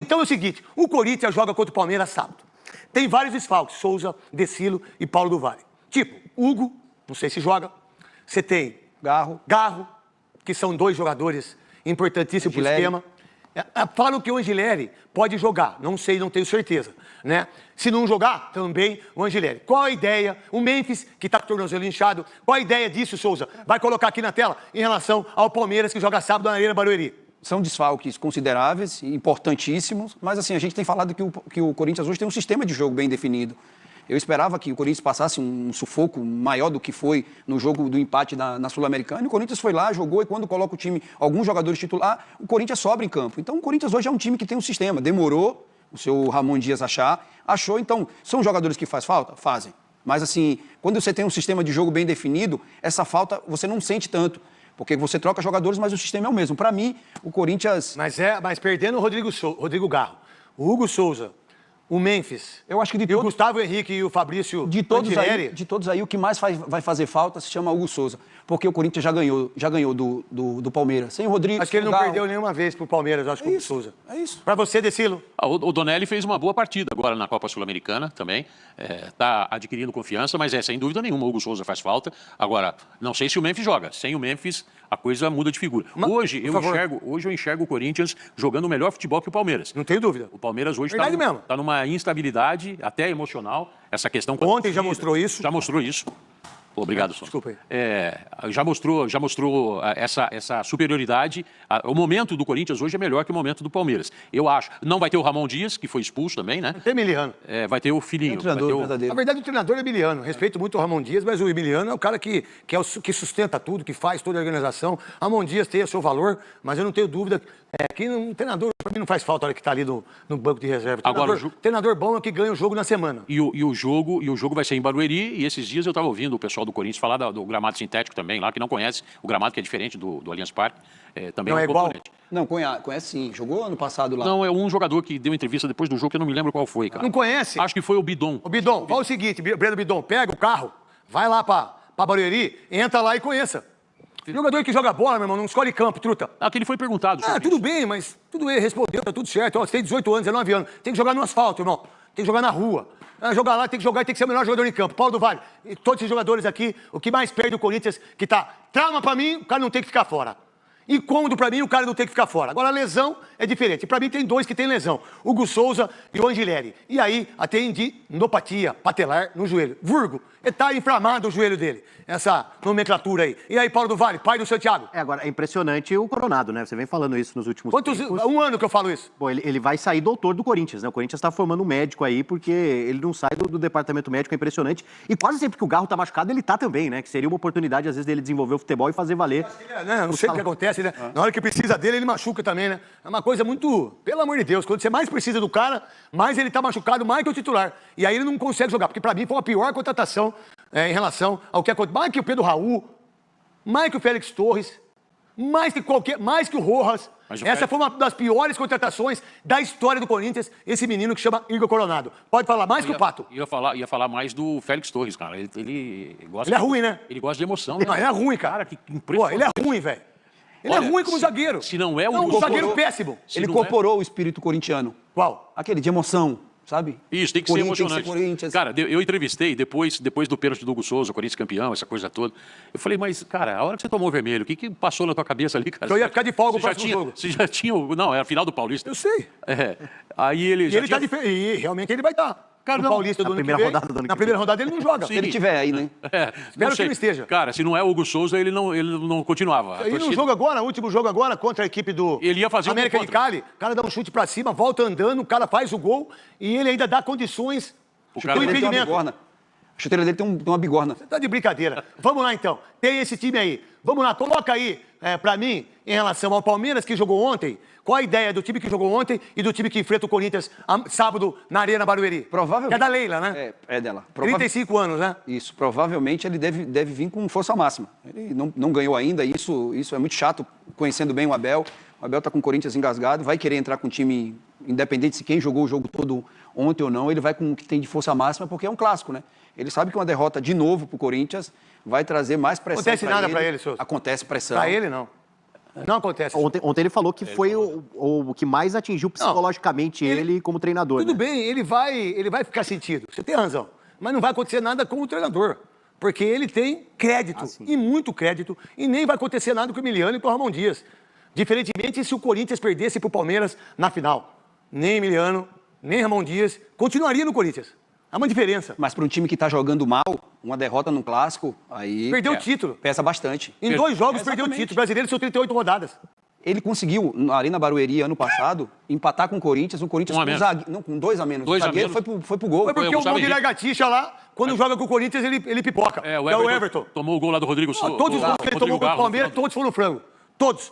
Então é o seguinte, o Corinthians joga contra o Palmeiras sábado. Tem vários desfalques, Souza, Decilo e Paulo do Vale. Tipo, Hugo, não sei se joga. Você tem Garro, que são dois jogadores importantíssimos para o esquema. Falam que o Angileri pode jogar, não sei, não tenho certeza, né? Se não jogar, também o Angileri. Qual a ideia? O Memphis, que está com o tornozelo inchado, qual a ideia disso, Souza? Vai colocar aqui na tela em relação ao Palmeiras, que joga sábado na Arena Barueri. São desfalques consideráveis, importantíssimos, mas assim, a gente tem falado que o Corinthians hoje tem um sistema de jogo bem definido. Eu esperava que o Corinthians passasse um sufoco maior do que foi no jogo do empate na Sul-Americana. E o Corinthians foi lá, jogou, e quando coloca o time, alguns jogadores titular, o Corinthians sobra em campo. Então o Corinthians hoje é um time que tem um sistema. Demorou o seu Ramon Dias achou. Então, são jogadores que faz falta? Fazem. Mas assim, quando você tem um sistema de jogo bem definido, essa falta você não sente tanto. Porque você troca jogadores, mas o sistema é o mesmo. Para mim, o Corinthians... Mas perdendo o Rodrigo Garro, o Hugo Souza, o Memphis, eu acho que o Gustavo Henrique e o Fabrício de todos aí, o que mais vai fazer falta se chama Hugo Souza. Porque o Corinthians já ganhou do Palmeiras. Sem o Rodrigo... Acho que ele não perdeu nenhuma vez pro Palmeiras, acho que o Hugo Souza. É isso. Para você, Decilo? O Donelli fez uma boa partida agora na Copa Sul-Americana também. Está adquirindo confiança, mas sem dúvida nenhuma o Hugo Souza faz falta. Agora, não sei se o Memphis joga. Sem o Memphis, a coisa muda de figura. Hoje eu enxergo o Corinthians jogando o melhor futebol que o Palmeiras. Não tenho dúvida. O Palmeiras hoje está numa instabilidade, até emocional. Essa questão... Ontem já mostrou isso. Já mostrou isso. Obrigado, Souza. Desculpa aí. Já mostrou essa superioridade. O momento do Corinthians hoje é melhor que o momento do Palmeiras. Eu acho. Não vai ter o Ramon Dias, que foi expulso também, né? Tem Emiliano. Vai ter o Filhinho. Na verdade, o treinador é Emiliano. Respeito muito o Ramon Dias, mas o Emiliano é o cara que sustenta tudo, que faz toda a organização. Ramon Dias tem o seu valor, mas eu não tenho dúvida que um treinador, para mim, não faz falta a hora que está ali no banco de reserva. Treinador bom é que ganha o jogo na semana. E o jogo vai ser em Barueri, e esses dias eu estava ouvindo o pessoal do Corinthians falar do gramado sintético também, lá que não conhece o gramado, que é diferente do Allianz Parque. Também não é igual? Não, conhece sim. Jogou ano passado lá. Não, é um jogador que deu entrevista depois do jogo, que eu não me lembro qual foi, cara. Não conhece? Acho que foi o Bidon. O Bidon, fala o seguinte, Breno Bidon, pega o carro, vai lá para Barueri, entra lá e conheça. Jogador que joga bola, meu irmão, não escolhe campo, truta. Que ele foi perguntado. Tudo bem, mas tudo bem, respondeu, tá tudo certo. Você tem 18 anos, 19 anos, tem que jogar no asfalto, irmão. Tem que jogar na rua. Jogar lá, tem que jogar e tem que ser o melhor jogador em campo. Paulo do Vale, e todos esses jogadores aqui, o que mais perde o Corinthians, que tá trauma pra mim, o cara não tem que ficar fora. Incômodo pra mim, o cara não tem que ficar fora. Agora, a lesão é diferente. Pra mim, tem dois que tem lesão. Hugo Souza e o Angileri. E aí, até endopatia patelar no joelho. Vulgo, tá inflamado o joelho dele. Essa nomenclatura aí. E aí, Paulo do Vale, pai do Santiago? Agora, é impressionante o Coronado, né? Você vem falando isso nos últimos tempos. Um ano que eu falo isso. Bom, ele vai sair doutor do Corinthians, né? O Corinthians tá formando um médico aí, porque ele não sai do departamento médico, é impressionante. E quase sempre que o Garro tá machucado, ele tá também, né? Que seria uma oportunidade, às vezes, dele desenvolver o futebol e fazer valer. Não sei o que acontece, né? Na hora que precisa dele, ele machuca também, né? É uma coisa muito... Pelo amor de Deus, quando você mais precisa do cara, mais ele tá machucado, mais que o titular. E aí ele não consegue jogar, porque pra mim foi a pior contratação em relação ao que aconteceu. Mais que o Pedro Raul, mais que o Félix Torres, mais que o Rojas. Essa foi uma das piores contratações da história do Corinthians, esse menino que chama Igor Coronado. Pode falar mais que o Pato. Ia falar mais do Félix Torres, cara. Ele gosta... Ele é ruim, né? Ele gosta de emoção. Não, ele é ruim, cara. Que impressionante. Ele é ruim, velho. Ele é ruim como zagueiro. Se não é um zagueiro péssimo. Ele incorporou o espírito corintiano. Qual? Aquele de emoção, sabe? Isso, tem que ser emocionante. Cara, eu entrevistei depois do pênalti do Hugo Souza, o Corinthians campeão, essa coisa toda. Eu falei, mas, cara, a hora que você tomou o vermelho, o que passou na tua cabeça ali, cara? Eu ia ficar de folga o próximo jogo. Você já tinha... Não, era a final do Paulista. Eu sei. Aí ele... E realmente ele vai estar. Cara, no Paulista do ano que vem. Na primeira rodada ele não joga. Se ele tiver aí, né? Espero que ele esteja. Cara, se não é o Hugo Souza, ele não continuava. E no jogo agora, o último jogo agora, contra a equipe do ele ia fazer América de Cali, o cara dá um chute pra cima, volta andando, o cara faz o gol e ele ainda dá condições do impedimento. A chuteira dele tem uma bigorna. Você tá de brincadeira. Vamos lá, então. Tem esse time aí. Vamos lá, coloca aí pra mim, em relação ao Palmeiras, que jogou ontem, qual a ideia do time que jogou ontem e do time que enfrenta o Corinthians sábado na Arena Barueri? Provavelmente. É da Leila, né? É dela. 35 anos, né? Isso. Provavelmente ele deve vir com força máxima. Ele não ganhou ainda, isso é muito chato, conhecendo bem o Abel. O Abel tá com o Corinthians engasgado, vai querer entrar com o time, independente se quem jogou o jogo todo ontem ou não, ele vai com o que tem de força máxima, porque é um clássico, né? Ele sabe que uma derrota de novo pro Corinthians vai trazer mais pressão. Acontece nada pra ele, Souza? Acontece pressão. Pra ele, não. Não acontece. Ontem ele falou que foi o que mais atingiu psicologicamente ele como treinador. Tudo né? bem, ele vai ficar sentido. Você tem razão. Mas não vai acontecer nada com o treinador. Porque ele tem crédito, e muito crédito, e nem vai acontecer nada com o Emiliano e com o Ramon Dias. Diferentemente se o Corinthians perdesse para o Palmeiras na final. Nem Emiliano, nem Ramon Dias continuaria no Corinthians. Há uma diferença. Mas para um time que está jogando mal, uma derrota no clássico, aí Perdeu o título. pesa bastante. Em 2 jogos perdeu o Exatamente. título. O brasileiro são 38 rodadas. Ele conseguiu, ali na Barueri, ano passado, empatar com o Corinthians Um a menos. Com 2 a menos. Dois O a zagueiro menos. foi pro gol. Foi porque o Gustavo gol de Henrique. Lagartixa lá, quando joga com o Corinthians, ele pipoca. É, o Everton tomou o gol lá do Rodrigo Souza. Todos os gols que ele tomou contra o Palmeiras, todos foram no frango. Todos.